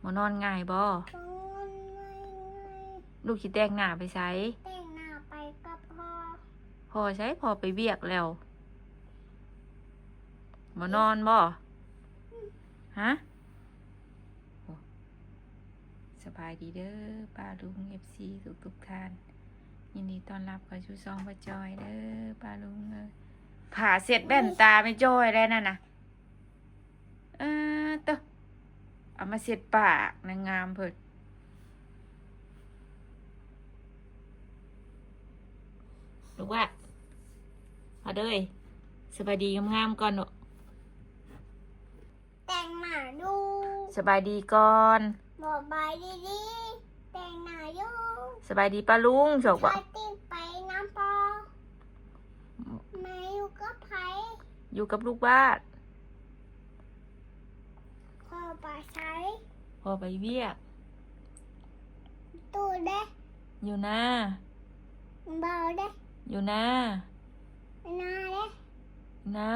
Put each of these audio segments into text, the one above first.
มานอนง่ายบ่ลูกสิแต่งหน้าไปไสแต่งหน้าไปกับพ่อใช้พ่อไปเวียกแล้วมานอนบ่ฮะโอ้สบายดีเด้อป้าลุง FC ทุกท่านยินดีต้อนรับเข้าสู่ช่องป้าจอยเด้อป้าลุงผ่าเสร็จแว่นตาไม่จ้อยแล้วนั่นน่ะตัวเอามาเสร็จปากนางงามเพิ่นลูกว่าเอาเด้ยสบายดีงามๆก่อนเนาะ แต่งหน้าดู สบายดีก่อน บอกบายดีๆแต่งหน้าอยู่ สบายดีป้าลุงจบ ปา ว่า ร์ตี้ไปน้ำปอแม่อยู่กับไผ อยู่กับลูกบ้าน พ่อไปใช้ พอไปเวียก ตู้เด้ อยู่นา เบาเด้ อยู่นา หน้าเด้ นา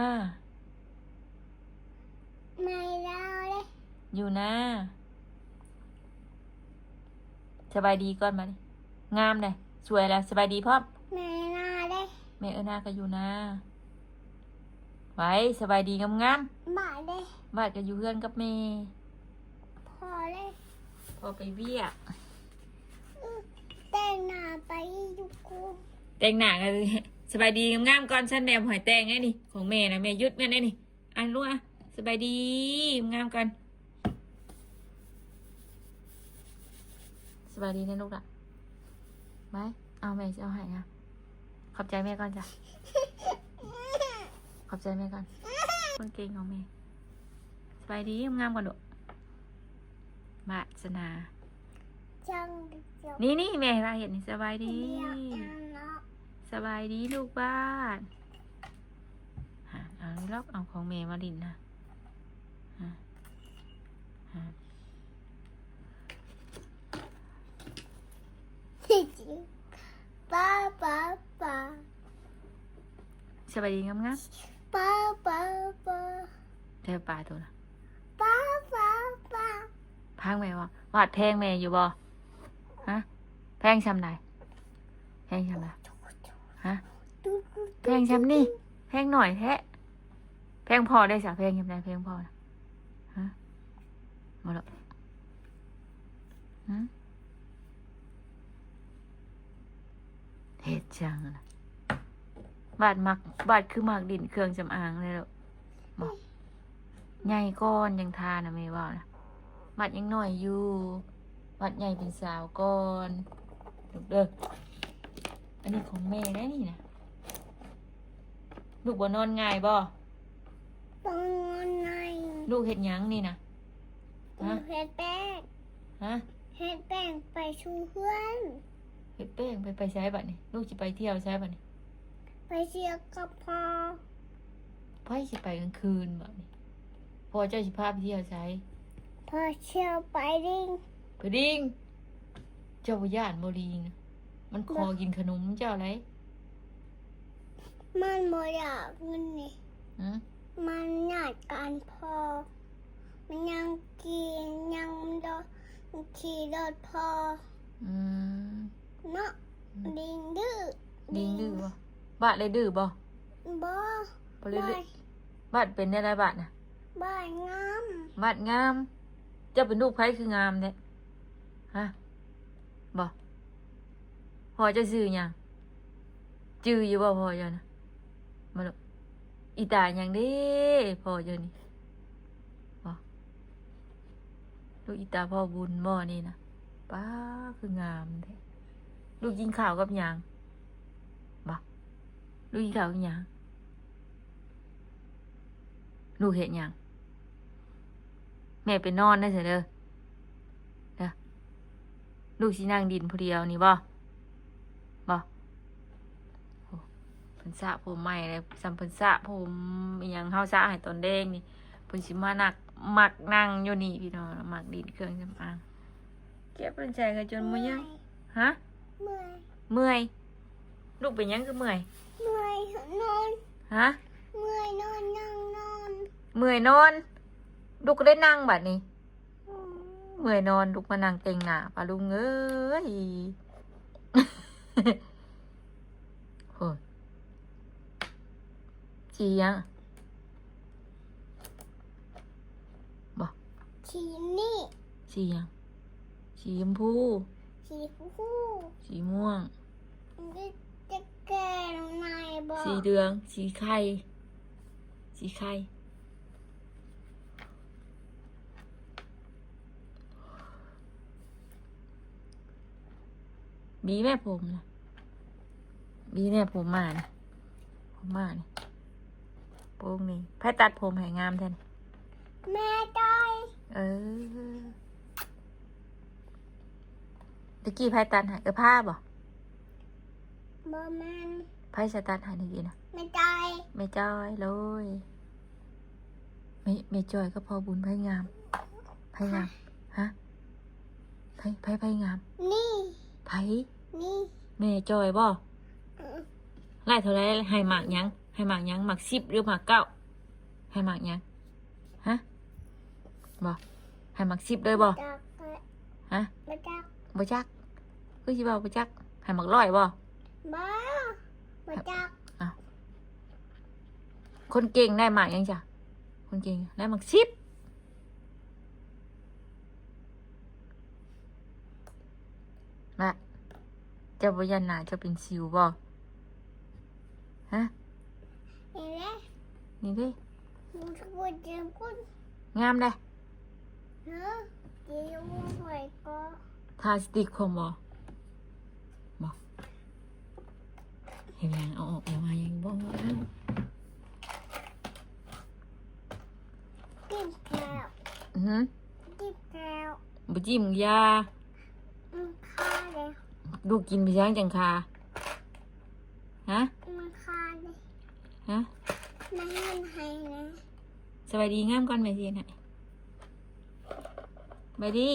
ไม่เล่าเด้ อยู่นาสบายดีก่อนมาดิงามเลยสวยแล้วสบายดีพร้อม แม่หน้าเด้ แม่นาก็อยู่นาไว้สบายดีงาม บ่าเด้ ๆบ้านก็อยู่เพื่อนกับแม่ พ่อเด้ พอไปเวียก แต่งหน้าไปอยู่กู แต่งหน้ากันเลยสบายดีงามๆก่อนฉันแมวหอยแตงไงนี่ของแม่นะแม่ยุดแม่ได้นี่อ่านรู้อ่ะสบายดีงามกันสบายดีนะลูกละไว้เอาแม่จะเอาให้นะขอบใจแม่ก่อนจ้ะขอบใจแม่ก่อนคนเก่งของแม่สบายดีงามก่อนลูกมาสนา จังเดียว นี่แม่เราเห็นนี่สบายดี เดียวจังเนาะ สบายดีลูกบ้านเอาล็อกเอาของเมย์มาดินนะจริงป้าป้าป้า สบายดีงาม ป้าป้าป้า ๆเธอปลาตัวนะ ป้าป้าป้า พังแม่วาดแพงแม่อยู่บ่ฮะแพงชำไหนแพงชำไหนฮะแพงชำนี่แพงหน่อยแท้แพงพอได้สะแพงชำไหนแพงพอนะฮะมาแล้วเฮ็ดจังนะบาดคือมักดินเครื่องสำอางเลยแล้วบอกใหญ่ก้อนยังทานะแม่ว่านะบาดยังหน่อยอยู่บาดใหญ่เป็นสาวก่อนลูกเด้ออันนี้ของแม่ได้นี่นะลูกบ่นอนง่ายบ่ ตรงไหน ลูกเฮ็ดหยังนี่นะฮะ เฮ็ดแป้ง ฮะ เฮ็ดแป้งไปชูเพื่อน เฮ็ดแป้งไปใช้บัดนี่ลูกสิไปเที่ยวใช้บัดนี่ ไปเชียร์กับพ่อ พ่อสิไปกลางคืนบัดนี่พ่อเจ้าสิพาไปเที่ยวใช้ พ่อเชียร์ไปดิ้ง ไปดิ้งเจ้าบ่ย่านบ่ลิงนะมันคอกินขนมเจ้าอะไร มันบ่อยากเงินนี่ ฮะ มันอยากการพ่อมันยังกินยังโดนขี่รถพ่อ อืม เนาะดิ้งดื้อ ดิ้งดื้อบ่บาดเลยดื้อบ่ บ่ บ่เลยดื้อบาดเป็นอะไรบาดน่ะ บ้านงาม บาดงาม เจ้าเป็นลูกไผคืองามแท้ฮะบ่พ่อเจะชื่อหยังจื้ออยู่บ่พ่อเจ้านะมาลูกอีตาหยังเด้พ่อเจ้านี่บ่ลูกอีตาพ่อบุญบ่นี่นะป้าคืองามแท้ลูกกินข้าวกับหยังบ่ลูกกินข้าวกับหยังลูกเฮ็ดหยังแม่ไปนอนได้เถอะเด้อลูกสินั่งดินผู้เดียวนี่บ่โอ้เพิ่นสระผมใหม่เลยสัมเพิ่นสระผมอีหยังเฮาสระให้ตอนแดงนี่เพิ่นสิมามักนั่งอยู่นี่พี่น้องมักดินเครื่องสำอางเก็บเป็นใจกันจนมื้อยังฮะ เมื่อย เมื่อยลูกเป็นหยังคือเมื่อย เมื่อยนอน ฮะ เมื่อยนอนนั่งนอน เมื่อยนอนลูกก็ได้นั่งบัดนี้ อืม เมื่อยนอนลุกมานั่งแต่งหน้าปะลุงเอ้ย โหสียังบ่ สีนี่ สียังสีชมพู สีฟู สีม่วง จะแก่ลงในบ่ สีเหลือง สีไข่สีไข่บีแม่ผมนะบีแม่ผมมานะผมมานี่โป้งนี่ไพ่ตัดผมให้งามแทน แม่จ้อย เออตะกี้ไพ่ตัดให้ผ้าบ่ บ่แม่น ไพ่สตัดให้ตะกี้นะ แม่จ้อย ไม่จ้อยเลยไม่จ้อยก็พอบุญไพ่งามไพ่งามฮะไพ่งาม นี่ ไพ่ นี่ แม่จ้อยบ่ เออ ไล่เท่าไรให้หมากหยังให้หมากหยังหมาก10หรือหมาก9ให้หมากหยังฮะบ่ให้หมาก10เลยบ่ จัก ฮะ บ่จัก บ่จักคือสิบ่บ่จักให้หมาก100บ่ บ่บ่จัก คนเก่งได้หมากหยังจ้ะคนเก่งได้หมาก10น่ะเจ้าบ่ยันหน้าเจ้าเป็นสิวบ่ฮะ เห็นไหม นี่เด้ มึงจะพูดเจ็บกู งามเด้ เนาะเดี๋ยวมึงหวยก็ ทาสติกคมบ่เห็นยังเอาออกแล้วมายังบ่ จิ้มแก้ว อือหือ จิ้มแก้ว บ่จิ้มยา มันฆ่าเลย ลูกกินไปยังจังคาฮะ มันฆ่าเลย ฮะ มันให้มันให้นะ สบายดีงามก่อนแม่สิไหนไปดี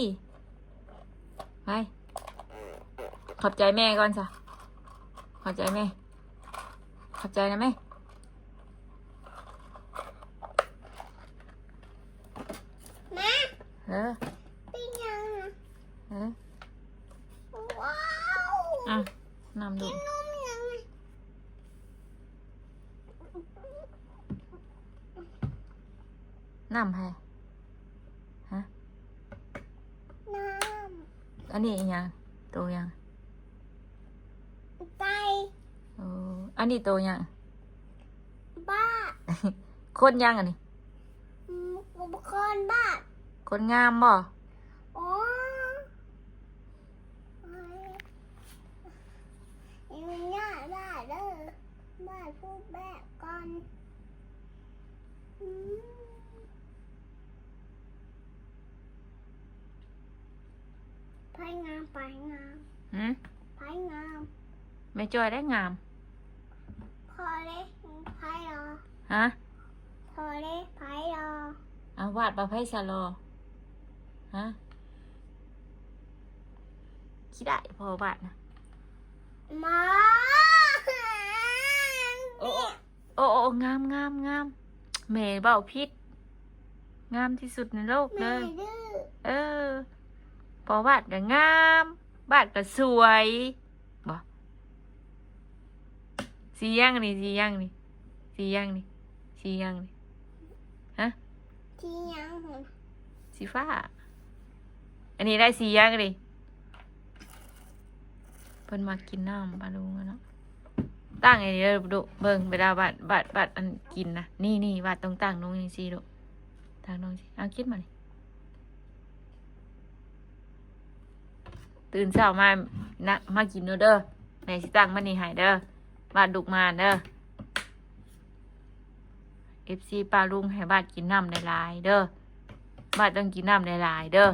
ไปขอบใจแม่ก่อนจ้ะขอบใจแม่ขอบใจนะแม่ แม่ เออ เป็นยังนะ เออ ว้าว อ่ะนำดู กินนมยังไง น้ำให้ฮะ น้ อันนี้อีกยังโตยัง ำไต โอ้อันนี้โตยัง บ้า คนยังอันนี้ อุปกรณ์บ้า คนงามบ่ โอ้ยมันง่ายบ้าเด้อบ้าพูดแบบก่อนอืมไผ่งามไผ่งาม หืม ไผ่งาม ไม่จอยได้งาม พอเลยไผ่รอ ฮะ พอเลยไผ่รอ เอาวาดประไพศาลอฮะคิดได้พอวาดนะ มา โอ้โอ้โอ้งามแม่เบ้าพิษงามที่สุดในโลกเล แม่ ย ดื้อ เออ พอวาดก็งามวาดก็สวยบ่สียังนี่สียังนี่สียังนี่สียังนี่ฮะ ที่ยังหัว สีฟ้า อันนี้ได้สียังดิเพิ่นมากินน้ำปลาลุงอะเนาะตั้งไอ้นี่เด้อดูเบิ่งเวลาบัดอันกินนะนี่บัดต้องตั้งลงจังซี่ดูตั้งลงสิเอาคิดมานี่ตื่นเช้ามานะมากินเด้อแม่สิตั้งมันนี่ให้เด้อบัดดุกมาเด้อ FC ปลาลุงให้บัดกินน้ำหลายๆเด้อบัดต้องกินน้ำหลายๆเด้อ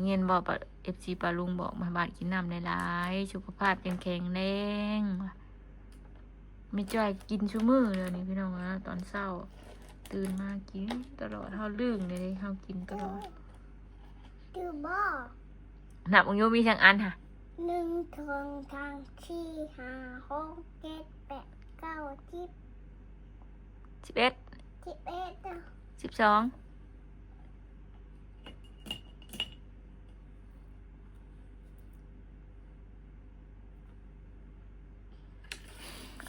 เงินบอกFC ปลาลุงบอกมาบัดกินน้ำหลายๆสุขภาพแข็งแรงไม่จ่อยกินชั่วมือเลยนี่พี่น้องนะตอนเช้าตื่นมากินตลอดเฮาลืมเลยเฮากินตลอด ดื้อบ่ นับองโยมีทั้งอันค่ะ หนึ่งทองทางที่ห้าหกเจ็ดแปดเก้าสิบ 11 สิบเอ็ด 12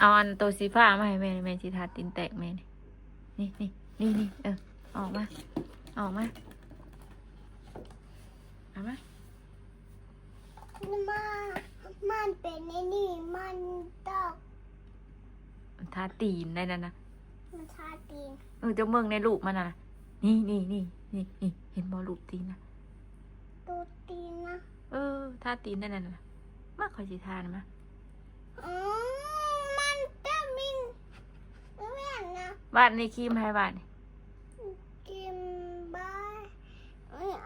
เอาอันตัวสีฟ้ามาให้แม่แม่สิทาตีนแตกแม่นี่นี่ออกมาเอามา มันเป็นไอ้นี่มันตอก ทาตีนได้นั่นนะ มันชาตีน เจ้าเมืองในรูปมันน่ะนี่เห็นบอรูปตีนนะ ตูตีนนะ ทาตีนได้นั่นนะมาคอยสิทานมา มันจะมินแม่นะ บ้านในครีมให้บ้านนี่ กินบาย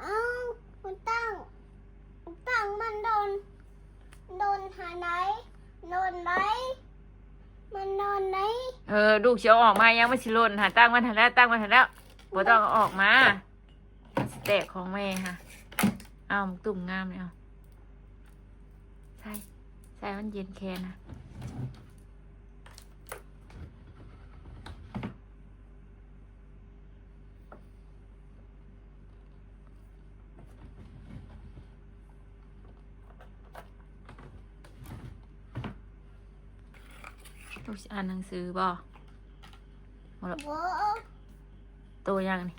เอามันตั้งมันโดนหาไหนโดนไหนมันโดนไหน ลูกเชียวออกมายังไม่สิหล่นหาตั้งมันทันแล้วบ่ต้องเอาออกมาสแตกของแม่ค่ะเอาตุ่มงามเลยเอาใส่มันเย็นแค่นะลูกสิอ่านหนังสือบ่หมดแล้ว โว้ โตยังนี่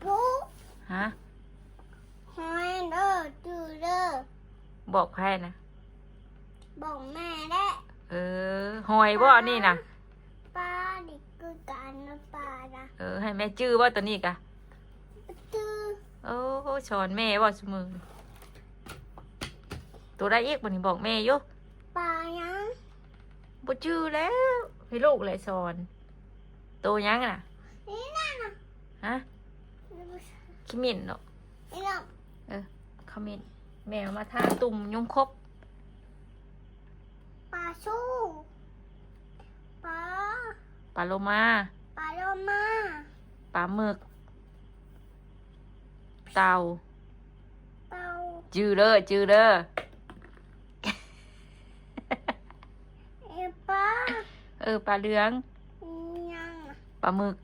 ปู ฮะ หอยเด้อจือเด้อ บอกใครนะ บอกแม่ได้ หอยบ่นี่นะ ป้าดิคือการนะป้านะ ให้แม่จื้อว่าตัวนี้กะ จือ โอ้สอนแม่ว่าสมือตัวได้อีกบ่นี่บอกแม่อยู่ ป้ายัง บ่จื้อแล้วให้ลูกเลยสอนโตยังน่ะ นี่นั่นน่ะ ฮะขมิ้นเนาะ นี่น่ะ ขมิ้นแมวมาทาตุ่มยุงคบ ปลาสู้ปลา ปลาโลมา ปลาโลมา ปลาหมึกเต่า เต่า จื้อเด้อ ปลา ปลาเหลือง ยัง ปลาหมึก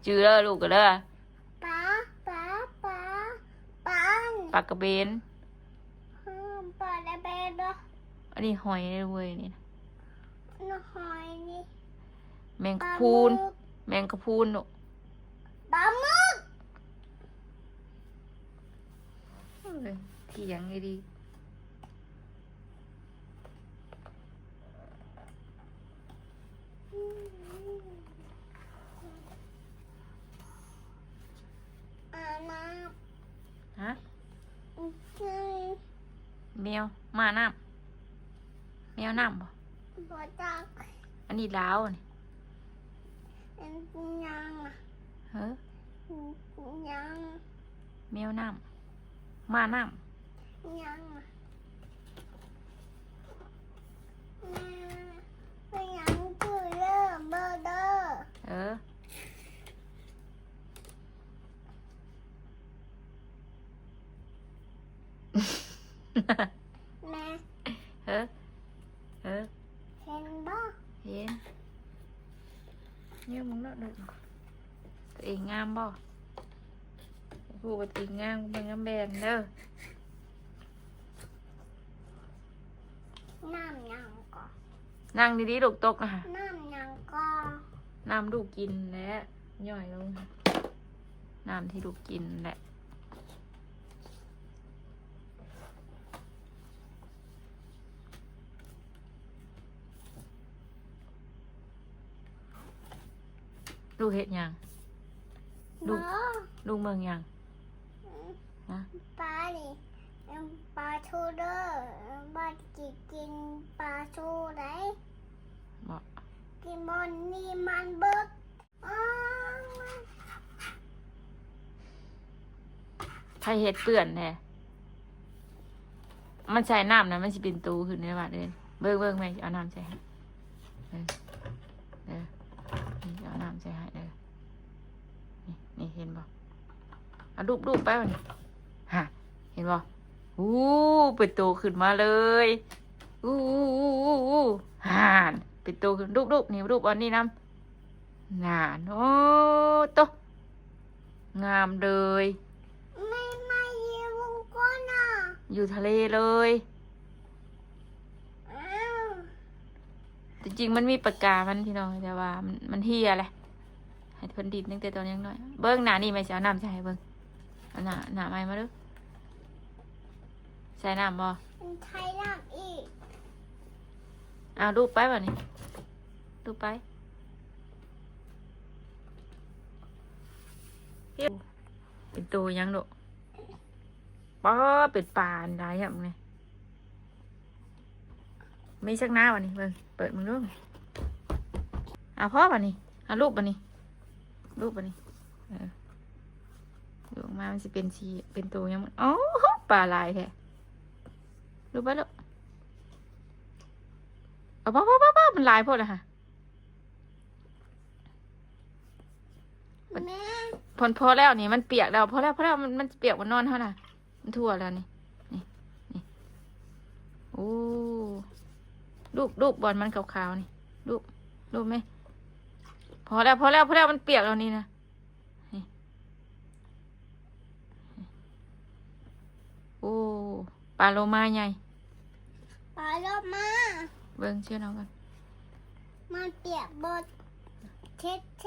จื้อเด้อลูกก็เด้อ ปลาปลาปลาปลา ปลากระเบน ปลาได้เบ็ดเหรอ อันนี้หอยเลยเว้ยนี่นะ น้ำหอยนี่ แมง ป กะ ลา พรูน หมึก แมงกะพรูนเนาะ ปลาหมึก เถียงไงดี น้ ฮะ ำ แมวมาน้ำแมวน้ำบ่ บอจัก อันนี้ลาวนี่ ยังอ่ะ เฮ้อ ยัง แมวน้ำมาน้ ยังอ่ะแม่ยังจืดเด้อเบอร์เด้อ ำแม่ เฮ้อ เห็นบ่ เห็นเนี่ยมึงเนาะเด็กตัวเองงามบ่พูดว่าตัวเองงามมึงงามแบนเด้อ น้ำยังก่อน นั่งดีๆลูกตกนะฮะ น้ำยังก่อน น้ำลูกกินแหละย่อยลงน้ำที่ลูกกินแหละลูกเห็ดหยัง ลู บ่ ก ลูกเมืองหยังฮะ ปลาดิปลาทูเด้อบ้านกินปลาทูไหน บอก กินบนนี่มันเบิกอ้าว ไผเห็ดเปื่อนแน่มันใส่น้ำนะมันสิเป็นตูขึ้นในบ้านเลยเบิ่งแม่เอาน้ำใส่ให้นี่เอาน้ำใส่ให้นี่เห็นบ่เอารูปไปวะนี่ฮะเห็นบ่เป็นตูขึ้นมาเลยห่านเป็นตูขึ้นรูปนี่รูปอันนี้น้ำนานโอ้โตงามเลย ไม่อยู่วงก้นอ่ะ อยู่ทะเลเลย จริงๆมันมีปากกามันพี่น้องแต่ว่ามันเฮียแหละให้เพิ่นดิดตั้งแต่ตอนยังน้อยเบิ้งหน้านี่ไม่ใช่เอาน้ำใส่ให้เบิ้งเอาหน้าไม้มาดูใส่น้ำบ่ ใช้น้ำอีก เอาลูกไปบ่นี่ลูกไปเป็นตัวยังลูกป้อเป็นปลาอันใดอ่ะมึงเนี่ยมีสักหน้าบ่นี่เบิ้งเปิดมึงดูเอาพ่อบ่นี่เอาลูกบ่นี่ลูกบ่นี่ลูกมามันสิเป็นสีเป็นตัวยังมันอ๋อปลาลายแท้ลูกไปลูกเอาพ่อมันลายพอแล้วค่ะ แม่ พอแล้วนี่มันเปียกแล้วพอแล้วมันเปียกมันนอนเท่าน่ะมันทั่วแล้วนี่โอ้ลูกบอลมันขาวๆนี่ลูกไหมพอแล้วมันเปียกแล้วนี่นะนี่โอ้ปลาโลมาใหญ่ ปลาโลมา เบิ่งเชื่อน้องกัน มันเปียกบดเช็ดเ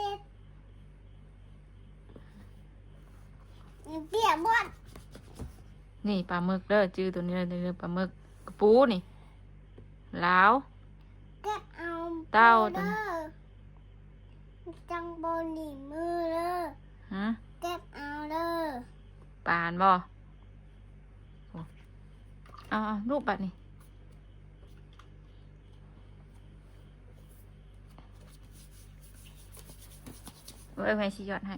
ปียกบด นี่ปลาหมึกเด้อจื้อตัวนี้เลยปลาหมึกกระปูนี่ลาว เก็บเอา เต้า เด้อจังบนหนีมือเด้อ ฮะ เก็บเอาเด้อ ปานบ่โอ้เอาลูกบัดนี่เอ้ยแม่ชี้ยอดให้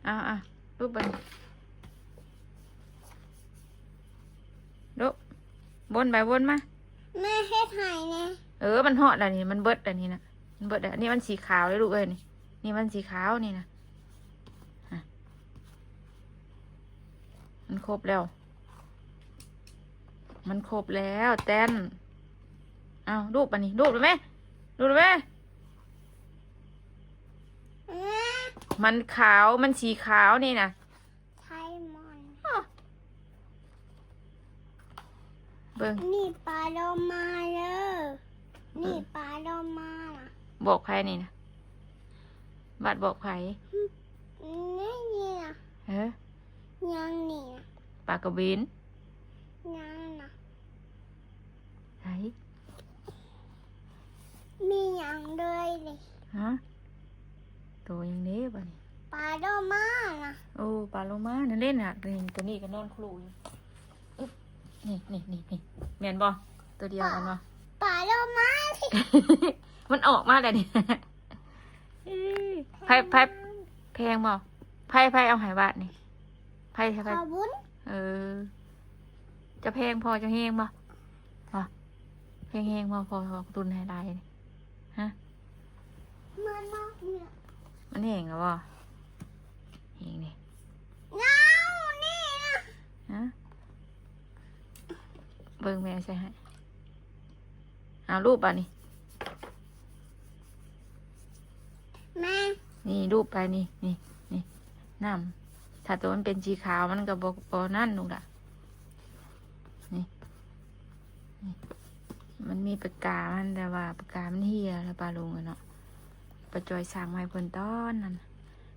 เอาลูกบัดนี่ลูกวนไปวนมา แม่เฮ็ดไห้เนี่ย มันเหาะแล้วนี่มันเบิดแล้วนี่นะมันเบิดแล้วนี่มันสีขาวเลยลูกเอ้ยนี่มันสีขาวนี่นะมันครบแล้วเต้นเอารูปอันนี้รูปเลยไหมมันขาวมันสีขาวนี่นะ ใช่มัน เบิ่ง นี่ปลาโลมาเด้อนี่ปลาโลมาน่ะ บอกใครนี่นะบัดบอกใคร นี่นะ ยังนี่นะ ปลากระบิน ยังนะ ไหน มียังเลยเลย ฮะตัวยังนี้ป่ะนี่ ปลาโลมาน่ะ โอ้ปลาโลมานั่นเล่นอ่ะนี่ตัวนี้ก็นอนคลูอยู่อึ๊บนี่แม่นบ่ตัวเดียวกันบ่ ปลาโลมาที่ มันออกมาแล้วนี่ ไพ่แพงบ่ไพ่เอาหายบาทนี่ไพ่ ขอบุญ จะแพงพอจะแห้งบ่แห้งบ่พอตุนให้ลายนี่ฮะ มันมากเนี่ย มันแห้งหรอบ่แห้งนี่ เงานี่นะ ฮะเบิ่งแม่ใช่ให้เอารูปป่ะนี่ แม่ นี่รูปไปนี่น้ำถ้าตัวมันเป็นสีขาวมันก็บ่นั่นหนูล่ะนี่มันมีปากกามันแต่ว่าปากกามันเหี่ยแล้วปลาลุงอะเนาะปลาจอยสั่งมาให้เพิ่นต้อนนั่น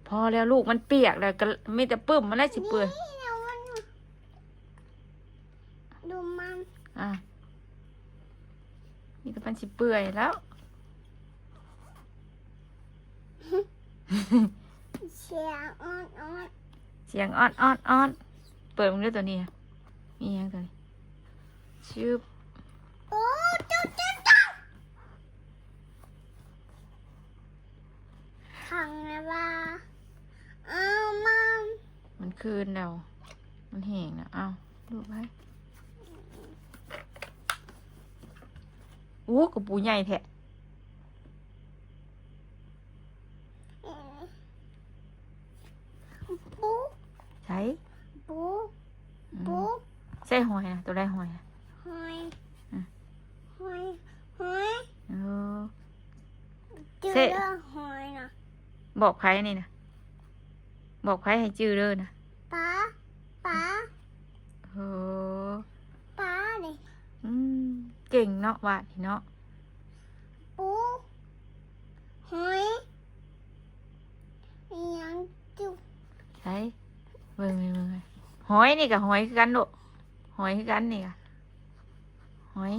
พอแล้วลูกมันเปียกแล้วก็มีแต่ปื้มมันได้สิเปื่อย นี่นะมันดูมัน นี่แต่มันสิเปื่อยแล้ว เสียงอ่อน เสียงอ้อนเปิดมึงด้วยตัวนี้อะมีหยังตัวนี้ชื่อ ๆโอ้จุ๊ขังนะว่าเอามัน มันคืนแล้วมันแห้งนะเอาดูไปโอ้กระปูใหญ่แท้ ปุ๊ ใช่ ปุ๊ปุ๊ ใช่หอยนะตัวได้หอยนะ หอย อืม หอยหอย เออ เจอ เซ่ เรื่องหอยนะ บอกไผนี่นะบอกไผให้จื้อเด้อนะ ป้าป้า โอ้ ป้าเลย อืม เก่งเนาะวาดนี่เนาะ ปูหอยอิหยังจุก ใช่เบิ่งหอยนี่กับหอยคือกันโดหอยคือกันนี่กะหอย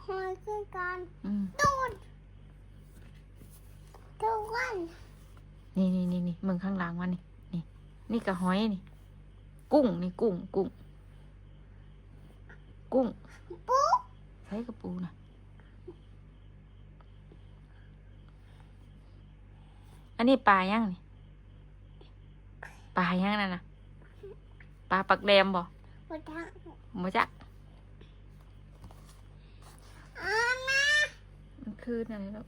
หอยคือการ อืม ทุกวัน นี่มึงข้างหลังมันนี่กับหอยนี่ กุ้งนี่กุ้งกุ้งปู ใช้กับปูนะอันนี้ปลายังนี่ปลายังนั่นน่ะปลาปักแดมบ่ หัวทัก บ่จัก แม่ มันคืออะไรแล้ว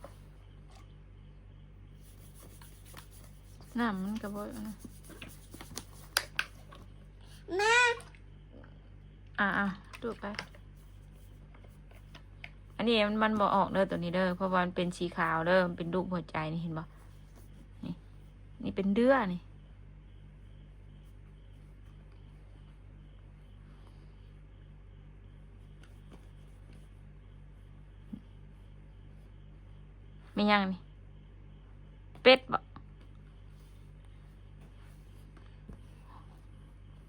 น้ำมันกระบอกนะ แม่ ดูไป อันนี้มันบอกออกเด้อตัวนี้เด้อเพราะว่ามันเป็นสีขาวเด้อมันเป็นรูปหัวใจนี่เห็นบ่นี่เป็นเดือนี่ไม่ยังนี่เป็ดบ่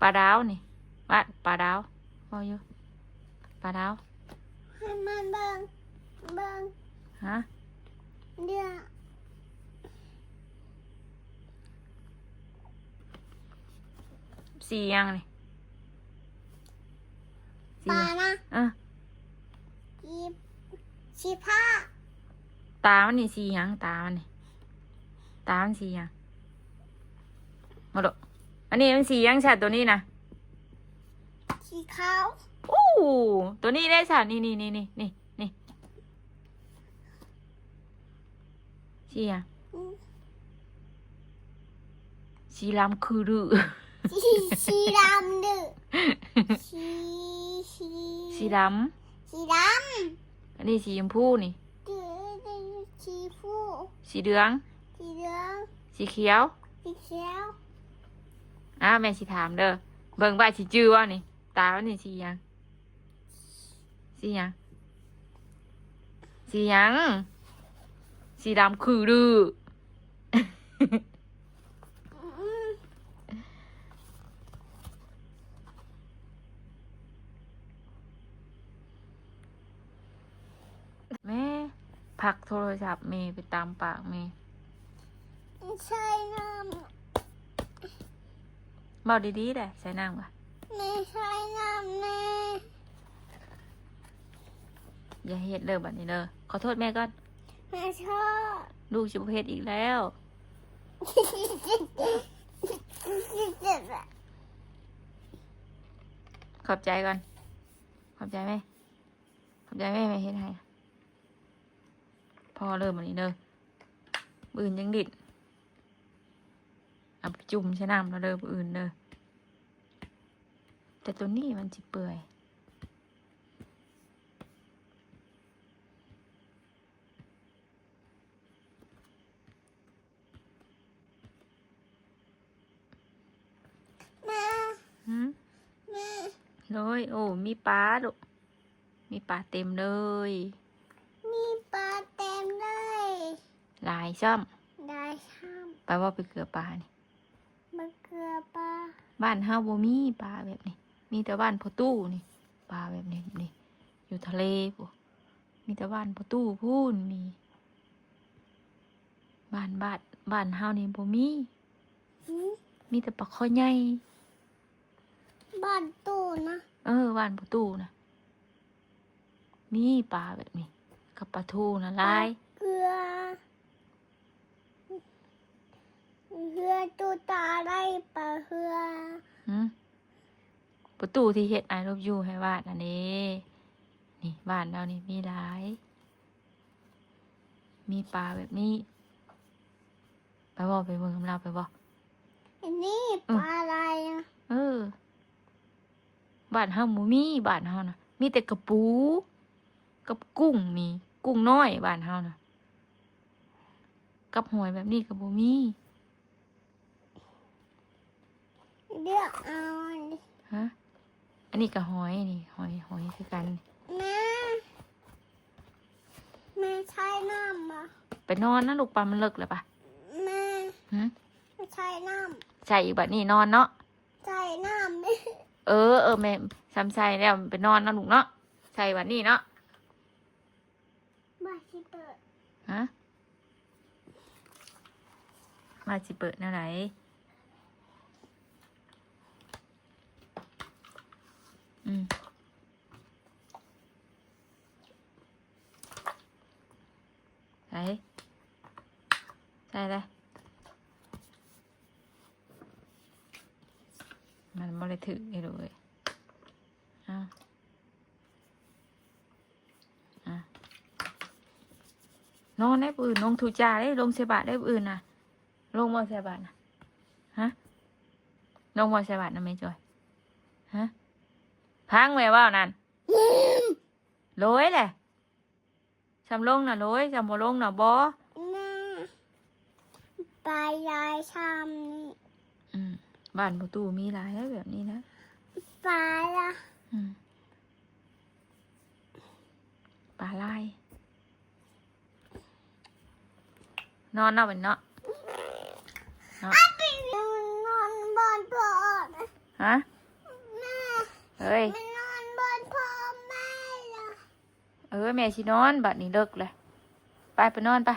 ปลาดาวนี่ว่าปลาดาวพออยู่ปลาดาว ให้มันเบิ่ง ฮะ เดี๋ยว สียังนี่ ปลานะ อ่ะ ชีผ้า ตามันนี่สียังตามันสียังมาดูอันนี้มันสียังชัดตัวนี้นะ ชีขาว โอ้ตัวนี้ได้ชัดนี่สียังสีลำคือดื้อ ชีดำดึชี สีด ชีด ำอันนี้สีชมพูนี่ ำชีฟู สีเหลือง ชีเหลือง สีเขียว ชีเขียว แม่สิถามเด้อเบิ่งว่าสิจื้อว่านี่ตามันนี่สียังสีดำคือดื้อ แม่พักโทรศัพท์เมย์ไปตามปากเมย์ ใช่น้ เบาดีๆได้ใส่น้ำก่ะ ำไม่ใช่น้ำแม่ อย่าเฮ็ดเด้อบัดนี้เด้อขอโทษแม่ก่อน แม่ชอบ ลูกสิบ่เฮ็ดอีกแล้ว ขอบใจก่อนขอบใจแม่แม่เฮ็ดให้พอเริ่มบัดนี้เด้อมื้ออื่นยังดิดเอาไปจุ่มใส่น้ำแล้วเด้อมื้ออื่นเด้อแต่ตัวนี้มันสิเปื่อยแม่ หืม แม่ เลยโอ้มีปลาดุมีปลาเต็มเลย มีปลาเต็มเลย หลายซ่อม ได้ช่าง ไปว่าไปเกลือปลานี่ มะเขือปลา บ้านเฮาบ่มีปลาแบบนี้ มีแต่บ้านพ่อตู้นี่ปลาแบบนี้นี่อยู่ทะเลปุ๊มีแต่บ้านพ่อตู้พูนมีบ้านเฮานี่บ่มี หืม มีแต่ปลาข้อใหญ่ บ้านตู้นะ บ้านพ่อตู้นะมีปลาแบบนี้กับปลาทูนะหลาย เกลือเรือตูตาได้ปลาเรือ หืมประตูที่เฮ็ดI love you ให้วาดอันนี้นี่บ้านเรานี่มีหลาย มีปลาแบบนี้ ไปบ่ไปเบิ่งกับเราไปบ่ อันนี้ปลาอะไรนะ บ้านเฮาบ่มีบ้านเฮานะมีแต่กระปูกับกุ้งมีกุ้งน้อยบ้านเฮานะกับหอยแบบนี้ก็บ่มี เลือกเอาอันนี้ ฮะอันนี้ก็หอยนี่หอยคือกัน แม่ น้ำมา ไปนอนนะลูกปลามันเลิกเลยปะ แม่ หืม ใช้น้ ใส่อีกแบบนี้นอนเนาะ ำใช้น้ำไม่ เออแม่ซ้ำใส่แล้วไปนอนนะลูกเนาะใส่แบบนี้เนาะ มาสิเปิด ฮะมาสิเปิดแนวไหนอืมใส่เลยมันไม่ได้ถึงนี่เลยอ่ะนอนได้ปืนลงทูจ่าได้ลงเสบะได้ปืนนะลงมอเสบะนะฮะลงมอเสบะนะไม่จอยฮะพังแม่ว่าวนั่นโรยแหละจำลงนะโรยจำบ่ลงนะบอ แม่ปลายายชามนี่ บ้านประตูมีหลายแล้วแบบนี้นะ ปลาละ ปลาลายนอนเนาะเป็นเนาะเนาะ นอนบนพ่อ ฮะ แม่ เฮ้ย มันนอนบนพ่อแม่ละ แม่ชินอนบัดนี้เลิกเลยไปนอนไป